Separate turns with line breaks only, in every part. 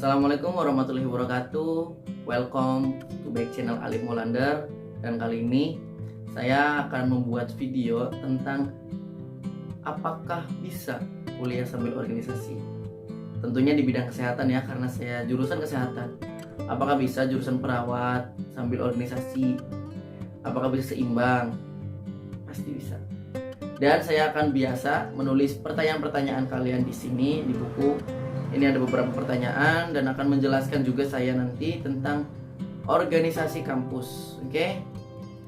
Assalamualaikum warahmatullahi wabarakatuh. Welcome to back channel Alif Molander. Dan kali ini saya akan membuat video tentang apakah bisa kuliah sambil organisasi. Tentunya di bidang kesehatan ya, karena saya jurusan kesehatan. Apakah bisa jurusan perawat sambil organisasi? Apakah bisa seimbang? Pasti bisa. Dan saya akan biasa menulis pertanyaan-pertanyaan kalian di sini di buku. Ini ada beberapa pertanyaan dan akan menjelaskan juga saya nanti tentang organisasi kampus. Oke?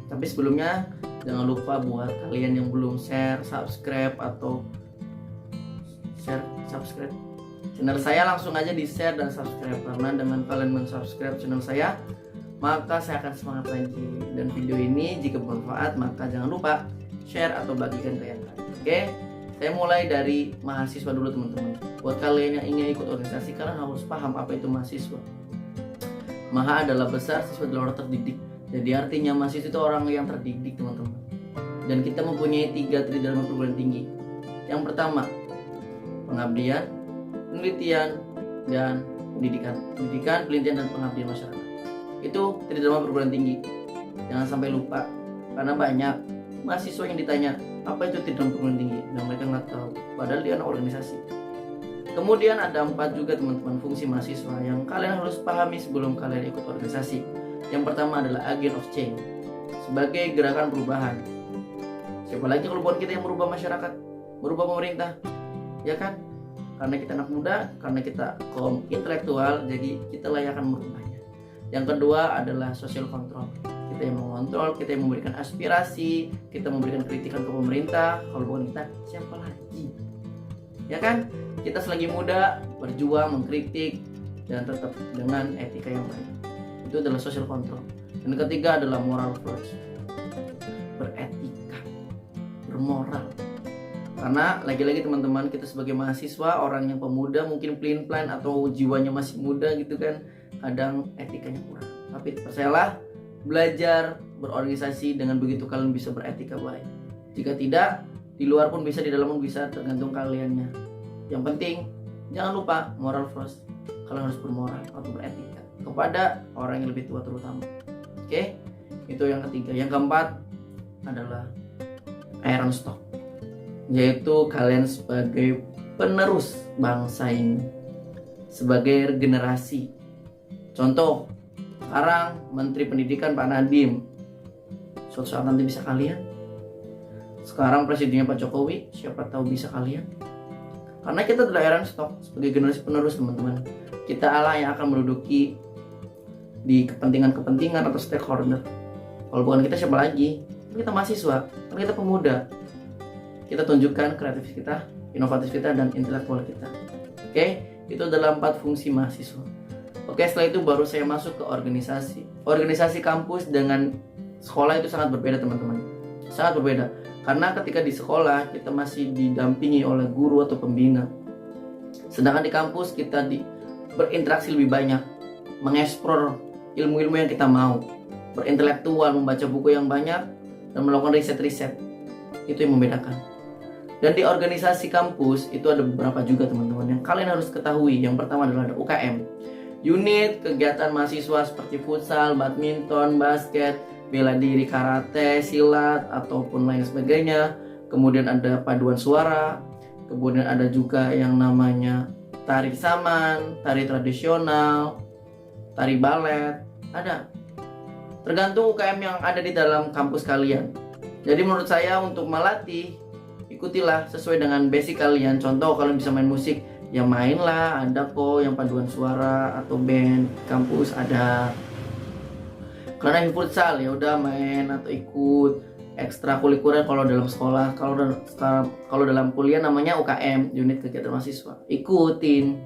Tapi sebelumnya jangan lupa buat kalian yang belum subscribe channel saya, langsung aja di share dan subscribe, karena dengan kalian mensubscribe channel saya maka saya akan semangat lagi. Dan video ini jika bermanfaat maka jangan lupa share atau bagikan ke yang lain. Oke? Saya mulai dari mahasiswa dulu teman-teman. Buat kalian yang ingin ikut organisasi, kalian harus paham apa itu mahasiswa. Maha adalah besar, siswa adalah orang terdidik. Jadi artinya mahasiswa itu orang yang terdidik teman-teman. Dan kita mempunyai 3 tridharma perguruan tinggi. Yang pertama, pengabdian, penelitian, dan pendidikan. Pendidikan, penelitian, dan pengabdian masyarakat. Itu tridharma perguruan tinggi. Jangan sampai lupa, karena banyak mahasiswa yang ditanya apa itu tridharma perguruan tinggi dan mereka nggak tahu, padahal dia anak organisasi. Kemudian ada 4 juga teman-teman fungsi mahasiswa yang kalian harus pahami sebelum kalian ikut organisasi. Yang pertama adalah agent of change, sebagai gerakan perubahan. Siapa lagi kalau bukan kita yang merubah masyarakat, merubah pemerintah, ya kan? Karena kita anak muda, karena kita kaum intelektual, jadi kita layak akan merubahnya. Yang kedua adalah social control. Kita yang mengontrol, kita yang memberikan aspirasi, kita memberikan kritikan ke pemerintah. Kalau bukan kita, siapa lagi? Ya kan? Kita selagi muda berjuang, mengkritik, dan tetap dengan etika yang baik. Itu adalah social control. Dan ketiga adalah moral first. Beretika, bermoral. Karena lagi-lagi teman-teman, kita sebagai mahasiswa, orang yang pemuda mungkin pelin-pelan atau jiwanya masih muda gitu kan, kadang etikanya kurang. Tapi percayalah, belajar berorganisasi, dengan begitu kalian bisa beretika baik. Jika tidak, di luar pun bisa, di dalam pun bisa, tergantung kaliannya. Yang penting jangan lupa moral first. Kalian harus bermoral atau beretika kepada orang yang lebih tua terutama. Oke? Itu yang ketiga. Yang keempat adalah iron stock, yaitu kalian sebagai penerus bangsa ini, sebagai generasi. Contoh, sekarang Menteri Pendidikan Pak Nadiem, suatu saat nanti bisa kalian. Sekarang Presidennya Pak Jokowi, siapa tahu bisa kalian. Karena kita adalah iron stock sebagai generasi penerus teman-teman. Kita Allah yang akan menduduki di kepentingan-kepentingan atau stakeholder. Kalau bukan kita, siapa lagi? Kita mahasiswa, karena kita pemuda. Kita tunjukkan kreatif kita, inovatif kita, dan intelektual kita. Oke, itu adalah 4 fungsi mahasiswa. Oke, setelah itu baru saya masuk ke organisasi. Organisasi kampus dengan sekolah itu sangat berbeda teman-teman. Sangat berbeda. Karena ketika di sekolah kita masih didampingi oleh guru atau pembina. Sedangkan di kampus kita berinteraksi lebih banyak, mengeksplor ilmu-ilmu yang kita mau, berintelektual, membaca buku yang banyak, dan melakukan riset-riset. Itu yang membedakan. Dan di organisasi kampus itu ada beberapa juga teman-teman yang kalian harus ketahui. Yang pertama adalah ada UKM. Unit kegiatan mahasiswa seperti futsal, badminton, basket, bela diri, karate, silat, ataupun lain sebagainya. Kemudian ada paduan suara. Kemudian ada juga yang namanya tari saman, tari tradisional, tari balet. Ada. Tergantung UKM yang ada di dalam kampus kalian. Jadi menurut saya untuk melatih, ikutilah sesuai dengan basic kalian. Contoh, kalian bisa main musik, ya mainlah. Ada kok yang paduan suara atau band kampus ada. Karena yang futsal ya udah main atau ikut ekstrakurikuler kalau dalam sekolah. Kalau dalam kuliah namanya UKM, unit kegiatan mahasiswa. Ikutin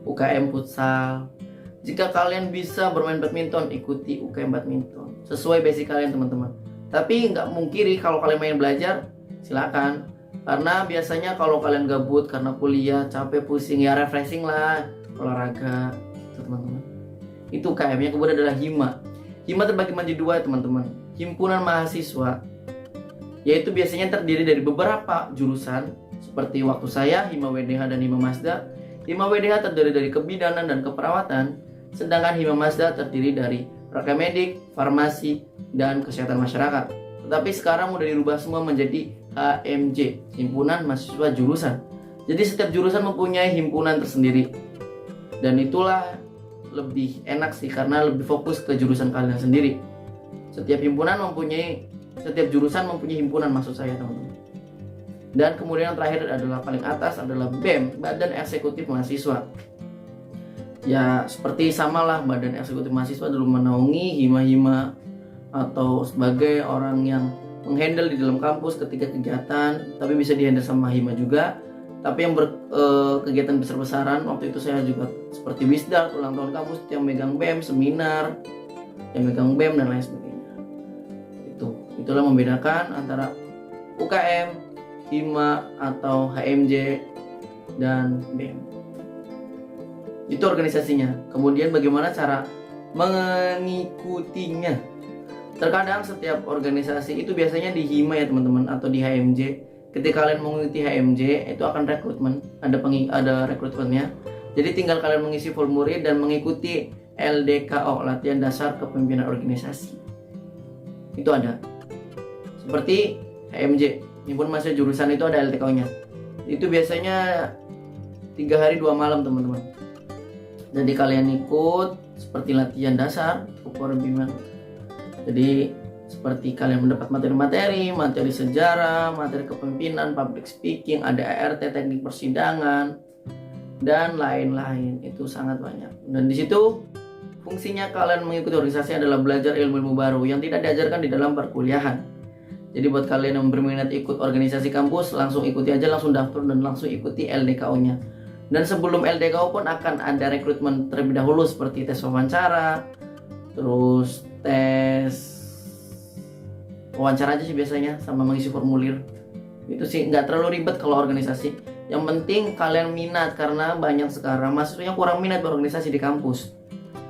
UKM futsal. Jika kalian bisa bermain badminton, ikuti UKM badminton sesuai basic kalian teman-teman. Tapi nggak mungkiri kalau kalian main belajar, silakan. Karena biasanya kalau kalian gabut karena kuliah, capek, pusing, ya refreshing lah, olahraga, gitu, teman-teman. Itu UKM. Yang kemudian adalah HIMA. HIMA terbagi menjadi 2 teman-teman. Himpunan mahasiswa, yaitu biasanya terdiri dari beberapa jurusan seperti waktu saya HIMA WDH dan HIMA Mazda. Hima WDH terdiri dari kebidanan dan keperawatan, sedangkan Hima Mazda terdiri dari rekemedik, farmasi, dan kesehatan masyarakat. Tetapi sekarang udah dirubah semua menjadi HMJ, Himpunan Mahasiswa Jurusan. Jadi setiap jurusan mempunyai himpunan tersendiri. Dan itulah lebih enak sih, karena lebih fokus ke jurusan kalian sendiri. Setiap jurusan mempunyai himpunan, maksud saya teman-teman. Dan kemudian yang terakhir adalah paling atas adalah BEM, Badan Eksekutif Mahasiswa. Ya seperti samalah, Badan Eksekutif Mahasiswa dulu menaungi hima-hima atau sebagai orang yang menghandle di dalam kampus ketika kegiatan, tapi bisa dihandle sama hima juga. Tapi yang kegiatan besar-besaran, waktu itu saya juga seperti Wisdal, ulang tahun kampus, yang megang BEM, seminar, yang megang BEM dan lain sebagainya. Itulah membedakan antara UKM, hima atau HMJ dan BEM. Itu organisasinya. Kemudian bagaimana cara mengikutinya? Terkadang setiap organisasi itu biasanya di hima ya teman-teman, atau di HMJ. Ketika kalian mengikuti HMJ itu akan rekrutmen, ada rekrutmennya. Jadi tinggal kalian mengisi formulir dan mengikuti LDKO, latihan dasar kepemimpinan organisasi. Itu ada. Seperti HMJ, Himpunan Mahasiswa Jurusan, itu ada LDKO-nya. Itu biasanya 3 hari 2 malam teman-teman. Jadi kalian ikut seperti latihan dasar kepemimpinan. Jadi seperti kalian mendapat materi sejarah, materi kepemimpinan, public speaking, ada ART, teknik persidangan, dan lain-lain. Itu sangat banyak. Dan di situ fungsinya kalian mengikuti organisasi adalah belajar ilmu-ilmu baru yang tidak diajarkan di dalam perkuliahan. Jadi buat kalian yang berminat ikut organisasi kampus, langsung ikuti aja, langsung daftar dan langsung ikuti LDKO-nya. Dan sebelum LDKO pun akan ada rekrutmen terlebih dahulu seperti tes wawancara, terus tes wawancara aja sih biasanya, sama mengisi formulir. Itu sih nggak terlalu ribet kalau organisasi. Yang penting kalian minat, karena banyak sekarang mahasiswa yang kurang minat berorganisasi di kampus.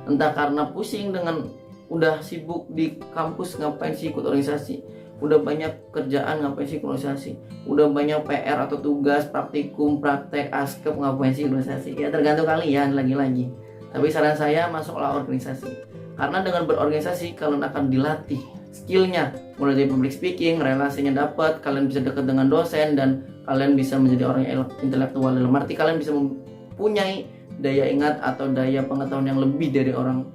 Entah karena pusing dengan udah sibuk di kampus, ngapain sih ikut organisasi? Udah banyak kerjaan, ngapain sih ikut organisasi? Udah banyak PR atau tugas, praktikum, praktek, askep, ngapain sih organisasi? Ya tergantung kalian lagi-lagi. Tapi saran saya, masuklah organisasi. Karena dengan berorganisasi kalian akan dilatih skillnya, mulai dari public speaking, relasinya dapat, kalian bisa dekat dengan dosen, dan kalian bisa menjadi orang yang intelektual. Dalam arti kalian bisa mempunyai daya ingat atau daya pengetahuan yang lebih dari orang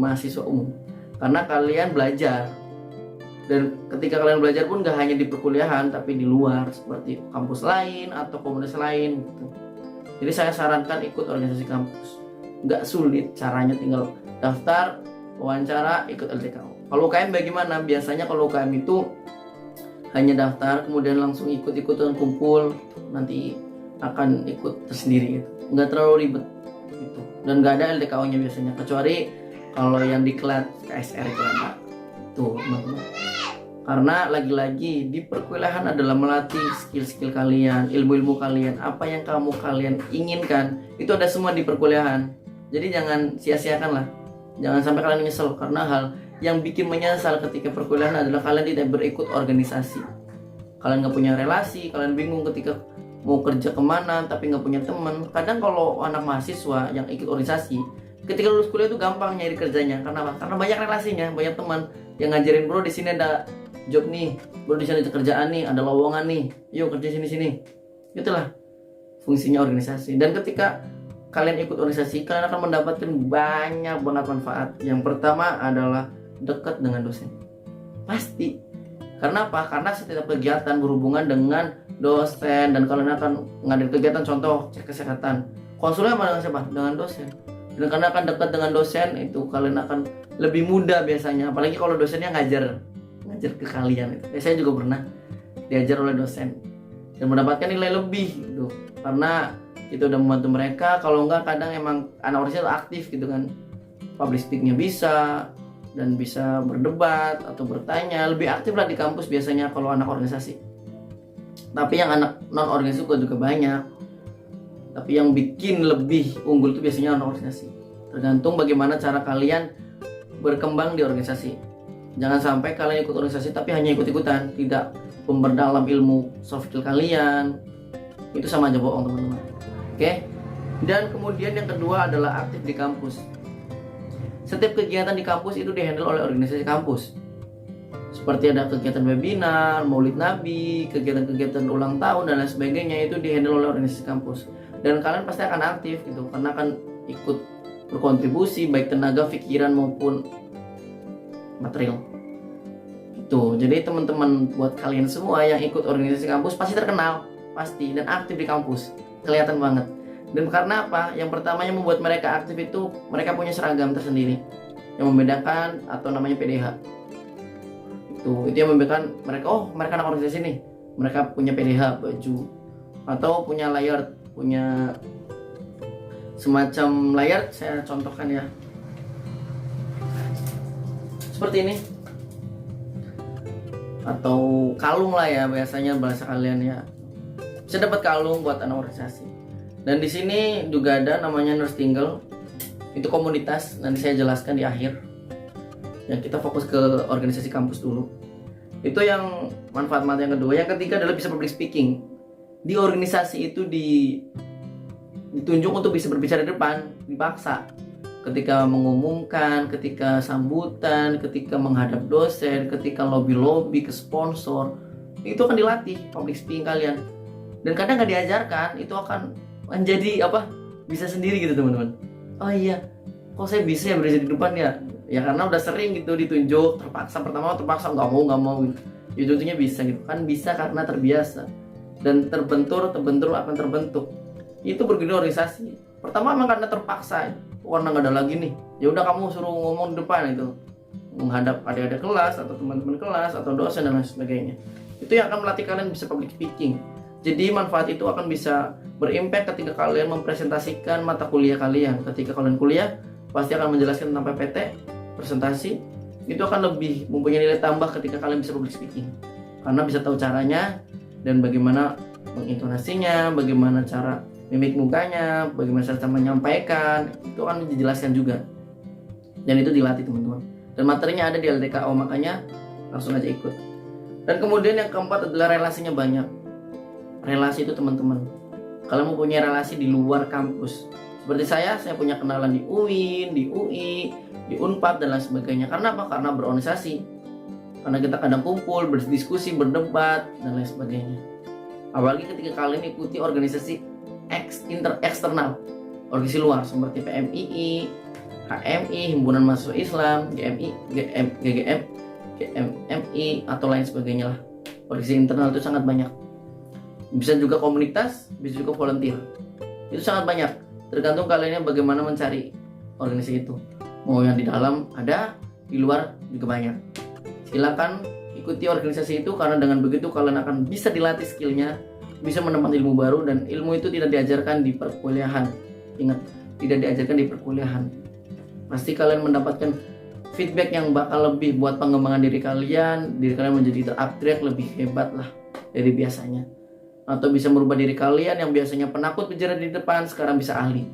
mahasiswa umum, karena kalian belajar. Dan ketika kalian belajar pun gak hanya di perkuliahan, tapi di luar, seperti kampus lain atau komunitas lain gitu. Jadi saya sarankan ikut organisasi kampus. Gak sulit caranya, tinggal daftar, wawancara, ikut LDKO. Kalau UKM bagaimana? Biasanya kalau UKM itu hanya daftar, kemudian langsung ikut-ikutan kumpul, nanti akan ikut tersendiri gitu. Nggak terlalu ribet gitu. Dan nggak ada LDKO-nya biasanya, kecuali kalau yang diklat KSR itu ada. Tuh teman-teman. Karena lagi-lagi di perkuliahan adalah melatih skill-skill kalian, ilmu-ilmu kalian, apa yang kalian inginkan, itu ada semua di perkuliahan. Jadi jangan sia-siakan lah. Jangan sampai kalian menyesal, karena hal yang bikin menyesal ketika perkuliahan adalah kalian tidak berikut organisasi. Kalian gak punya relasi, kalian bingung ketika mau kerja kemana tapi gak punya teman. Kadang kalau anak mahasiswa yang ikut organisasi, ketika lulus kuliah itu gampang nyari kerjanya. Karena apa? Karena banyak relasinya, banyak teman yang ngajarin, bro di sini ada job nih, bro di sini ada kerjaan nih, ada lowongan nih, yuk kerja sini. Itulah fungsinya organisasi. Dan ketika kalian ikut organisasi, kalian akan mendapatkan banyak banget manfaat. Yang pertama adalah dekat dengan dosen. Pasti. Karena apa? Karena setiap kegiatan berhubungan dengan dosen, dan kalian akan ngadain kegiatan, contoh cek kesehatan. Konsulnya dengan siapa? Dengan dosen. Dan karena akan dekat dengan dosen, itu kalian akan lebih mudah biasanya. Apalagi kalau dosennya ngajar ke kalian. Saya juga pernah diajar oleh dosen dan mendapatkan nilai lebih gitu. Karena itu udah membantu mereka. Kalau enggak, kadang emang anak organisasi aktif gitu kan, public speakingnya bisa, dan bisa berdebat atau bertanya, lebih aktif lah di kampus biasanya kalau anak organisasi. Tapi yang anak non organisasi juga banyak. Tapi yang bikin lebih unggul itu biasanya anak organisasi. Tergantung bagaimana cara kalian berkembang di organisasi. Jangan sampai kalian ikut organisasi tapi hanya ikut-ikutan, tidak memperdalam ilmu soft skill kalian. Itu sama aja bohong teman-teman. Oke. Dan kemudian yang kedua adalah aktif di kampus. Setiap kegiatan di kampus itu dihandle oleh organisasi kampus. Seperti ada kegiatan webinar, maulid nabi, kegiatan-kegiatan ulang tahun dan lain sebagainya, itu dihandle oleh organisasi kampus. Dan kalian pasti akan aktif gitu, karena akan ikut berkontribusi baik tenaga, pikiran maupun material. Itu. Jadi teman-teman, buat kalian semua yang ikut organisasi kampus pasti terkenal, pasti, dan aktif di kampus. Kelihatan banget. Dan karena apa? Yang pertama yang membuat mereka aktif itu mereka punya seragam tersendiri yang membedakan, atau namanya PDH. Itu yang membedakan mereka, oh mereka anak organisasi nih. Mereka punya PDH, baju, atau punya layar, punya semacam layar. Saya contohkan ya, seperti ini, atau kalung lah ya, biasanya bahasa kalian ya. Bisa dapat kalung buat anak organisasi. Dan di sini juga ada namanya Nurse Tingle. Itu komunitas, nanti saya jelaskan di akhir. Yang kita fokus ke organisasi kampus dulu. Itu yang manfaat-manfaat yang kedua. Yang ketiga adalah bisa public speaking. Di organisasi itu ditunjuk untuk bisa berbicara di depan, dipaksa. Ketika mengumumkan, ketika sambutan, ketika menghadap dosen, ketika lobby-lobby ke sponsor, itu akan dilatih public speaking kalian. Dan kadang nggak diajarkan, itu akan menjadi bisa sendiri gitu teman-teman. Oh iya, kok saya bisa ya berbicara di depan ya? Ya karena udah sering gitu ditunjuk, terpaksa nggak mau gitu. Ya tentunya bisa gitu kan, bisa karena terbiasa dan terbentur akan terbentuk. Itu berguna organisasi. Pertama memang karena terpaksa, karena nggak ada lagi nih. Ya udah kamu suruh ngomong di depan itu, menghadap adik-adik kelas atau teman-teman kelas atau dosen dan lain sebagainya. Itu yang akan melatih kalian bisa public speaking. Jadi manfaat itu akan bisa berimpact ketika kalian mempresentasikan mata kuliah kalian. Ketika kalian kuliah, pasti akan menjelaskan tentang PPT, presentasi. Itu akan lebih mempunyai nilai tambah ketika kalian bisa public speaking. Karena bisa tahu caranya dan bagaimana mengintonasinya, bagaimana cara mimik mukanya, bagaimana cara menyampaikan, itu akan dijelaskan juga. Dan itu dilatih teman-teman. Dan materinya ada di LDKO, makanya langsung aja ikut. Dan kemudian yang keempat adalah relasinya banyak. Relasi itu teman-teman, kalian mau punya relasi di luar kampus. Seperti saya punya kenalan di UIN, di UI, di Unpad dan lain sebagainya. Karena apa? Karena berorganisasi. Karena kita kadang kumpul, berdiskusi, berdebat dan lain sebagainya. Apalagi ketika kalian ikuti organisasi eksternal, organisasi luar seperti PMII, HMI, Himpunan Mahasiswa Islam, GMI, GGM, GMMI atau lain sebagainya lah. Organisasi internal itu sangat banyak. Bisa juga komunitas, bisa juga volunteer. Itu sangat banyak. Tergantung kalian bagaimana mencari organisasi itu. Mau yang di dalam ada, di luar juga banyak. Silakan ikuti organisasi itu, karena dengan begitu kalian akan bisa dilatih skillnya, bisa menemukan ilmu baru, dan ilmu itu tidak diajarkan di perkuliahan. Ingat, tidak diajarkan di perkuliahan. Pasti kalian mendapatkan feedback yang bakal lebih buat pengembangan diri kalian menjadi terupgrade, lebih hebat lah dari biasanya. Atau bisa merubah diri kalian yang biasanya penakut bicara di depan, sekarang bisa ahli.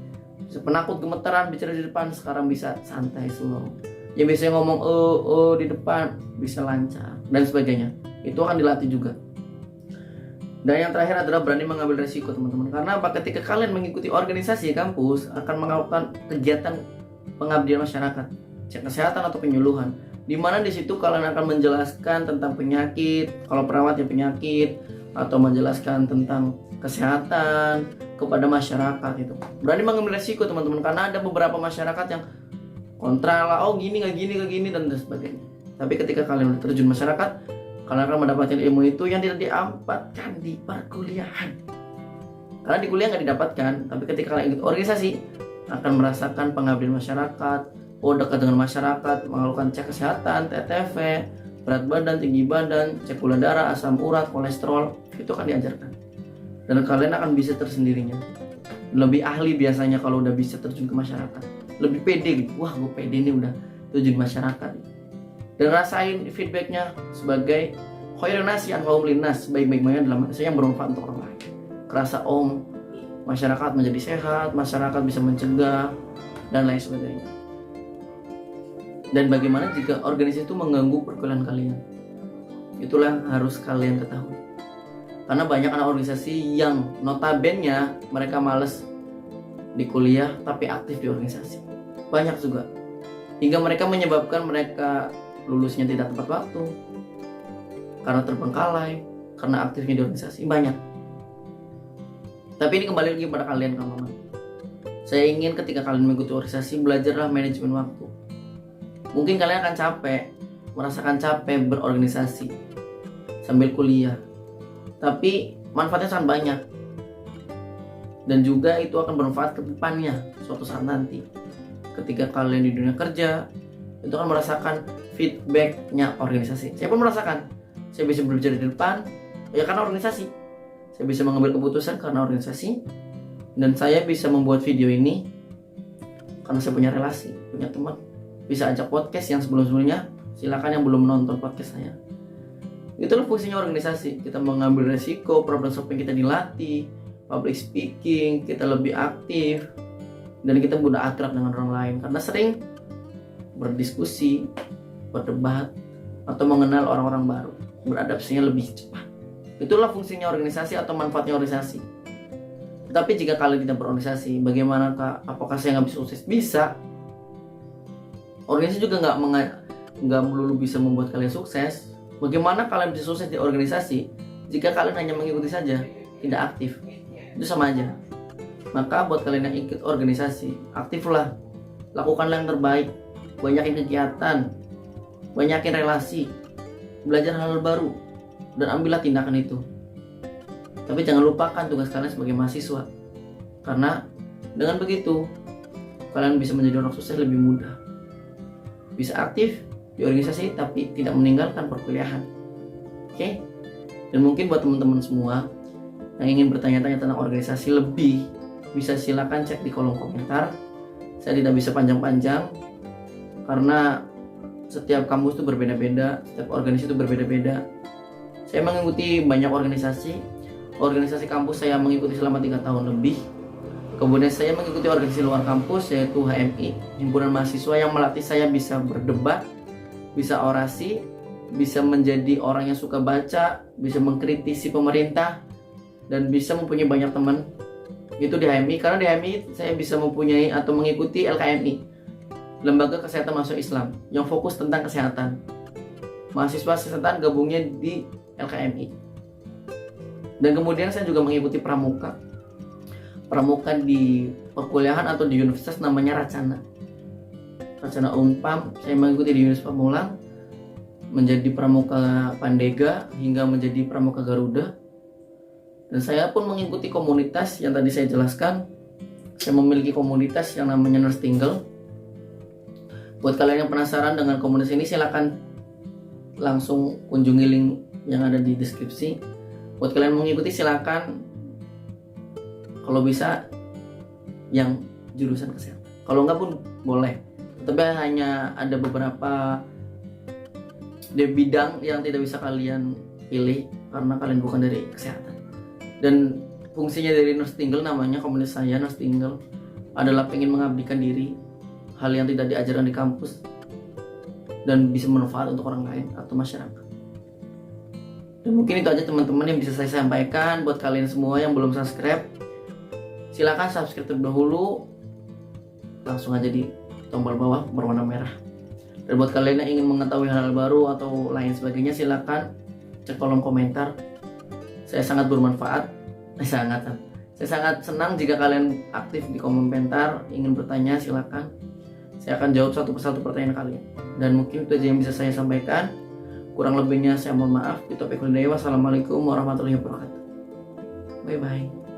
Bisa penakut gemeteran bicara di depan, sekarang bisa santai slow. Yang biasanya ngomong di depan bisa lancar dan sebagainya. Itu akan dilatih juga. Dan yang terakhir adalah berani mengambil resiko teman-teman. Karena ketika kalian mengikuti organisasi kampus akan melakukan kegiatan pengabdian masyarakat, cek kesehatan atau penyuluhan, di mana di situ kalian akan menjelaskan tentang penyakit, kalau perawat ya penyakit, atau menjelaskan tentang kesehatan kepada masyarakat. Itu berani mengambil resiko teman-teman, karena ada beberapa masyarakat yang kontra lah, oh gini nggak gini dan sebagainya. Tapi ketika kalian terjun masyarakat, kalian akan mendapatkan ilmu itu yang tidak didapatkan di perkuliahan. Karena di kuliah nggak didapatkan, tapi ketika kalian ikut organisasi akan merasakan pengabdian masyarakat, dekat dengan masyarakat, melakukan cek kesehatan, TTV, berat badan, tinggi badan, cek gula darah, asam urat, kolesterol, itu akan diajarkan. Dan kalian akan bisa tersendirinya. Lebih ahli biasanya kalau udah bisa terjun ke masyarakat. Lebih pede gitu, wah gue pede nih udah terjun masyarakat. Dan rasain feedbacknya sebagai khairun nasi anfa'uhum linnas, baik-baiknya dalam hati saya yang bermanfaat untuk orang lain. Kerasa masyarakat menjadi sehat, masyarakat bisa mencegah dan lain sebagainya. Dan bagaimana jika organisasi itu mengganggu perkuliahan kalian? Itulah yang harus kalian ketahui. Karena banyak anak organisasi yang notabene mereka males di kuliah tapi aktif di organisasi. Banyak juga. Hingga mereka menyebabkan mereka lulusnya tidak tepat waktu, karena terbengkalai, karena aktifnya di organisasi. Banyak. Tapi ini kembali lagi pada kalian kawan-kawan. Saya ingin ketika kalian mengikuti organisasi, belajarlah manajemen waktu. Mungkin kalian akan capek, merasakan capek berorganisasi sambil kuliah, tapi manfaatnya sangat banyak. Dan juga itu akan bermanfaat ke depannya suatu saat nanti. Ketika kalian di dunia kerja, itu akan merasakan feedbacknya organisasi. Saya pun merasakan, saya bisa berbicara di depan, ya karena organisasi. Saya bisa mengambil keputusan karena organisasi. Dan saya bisa membuat video ini karena saya punya relasi, punya teman. Bisa ajak podcast yang sebelum-sebelumnya, silakan yang belum menonton podcast saya. Itulah fungsinya organisasi. Kita mengambil resiko, problem solving kita dilatih, public speaking, kita lebih aktif, dan kita mudah akrab dengan orang lain karena sering berdiskusi, berdebat, atau mengenal orang-orang baru. Beradaptasinya lebih cepat. Itulah fungsinya organisasi atau manfaatnya organisasi. Tapi jika kalian tidak berorganisasi, bagaimana kak? Apakah saya nggak bisa sukses? Bisa. Organisasi juga nggak melulu bisa membuat kalian sukses. Bagaimana kalian bisa sukses di organisasi jika kalian hanya mengikuti saja, tidak aktif? Itu sama aja. Maka buat kalian yang ikut organisasi, aktiflah, lakukanlah yang terbaik, banyakin kegiatan, banyakin relasi, belajar hal baru, dan ambillah tindakan itu. Tapi jangan lupakan tugas kalian sebagai mahasiswa, karena dengan begitu kalian bisa menjadi orang sukses lebih mudah. Bisa aktif di organisasi tapi tidak meninggalkan perkuliahan. Oke? Dan mungkin buat teman-teman semua yang ingin bertanya-tanya tentang organisasi lebih, bisa silakan cek di kolom komentar. Saya tidak bisa panjang-panjang karena setiap kampus itu berbeda-beda, setiap organisasi itu berbeda-beda. Saya mengikuti banyak organisasi. Organisasi kampus saya mengikuti selama 3 tahun lebih. Kemudian saya mengikuti organisasi luar kampus, yaitu HMI, himpunan mahasiswa yang melatih saya bisa berdebat, bisa orasi, bisa menjadi orang yang suka baca, bisa mengkritisi pemerintah, dan bisa mempunyai banyak teman. Itu di HMI. Karena di HMI saya bisa mempunyai atau mengikuti LKMI, Lembaga Kesehatan Mahasiswa Islam, yang fokus tentang kesehatan. Mahasiswa kesehatan gabungnya di LKMI. Dan kemudian saya juga mengikuti pramuka di perkuliahan atau di universitas namanya Racana Unpam. Saya mengikuti di Universitas Pamulang, menjadi pramuka Pandega hingga menjadi pramuka Garuda. Dan saya pun mengikuti komunitas yang tadi saya jelaskan. Saya memiliki komunitas yang namanya Nurse Tingle. Buat kalian yang penasaran dengan komunitas ini, silakan langsung kunjungi link yang ada di deskripsi. Buat kalian mengikuti silakan, kalau bisa yang jurusan kesehatan. Kalau enggak pun boleh. Tapi hanya ada beberapa bidang yang tidak bisa kalian pilih karena kalian bukan dari kesehatan. Dan fungsinya dari Nurse Tingle, namanya komunitas saya Nurse Tingle, adalah ingin mengabdikan diri, hal yang tidak diajarkan di kampus dan bisa bermanfaat untuk orang lain atau masyarakat. Dan mungkin itu aja teman-teman yang bisa saya sampaikan. Buat kalian semua yang belum subscribe, silakan subscribe terlebih dahulu, langsung aja di tombol bawah berwarna merah. Dan buat kalian yang ingin mengetahui hal baru atau lain sebagainya, silakan cek kolom komentar. Saya sangat bermanfaat. Saya sangat senang jika kalian aktif di kolom komentar. Ingin bertanya silakan, saya akan jawab satu persatu pertanyaan kalian. Dan mungkin itu aja yang bisa saya sampaikan. Kurang lebihnya saya mohon maaf. Wassalamualaikum warahmatullahi wabarakatuh. Bye bye.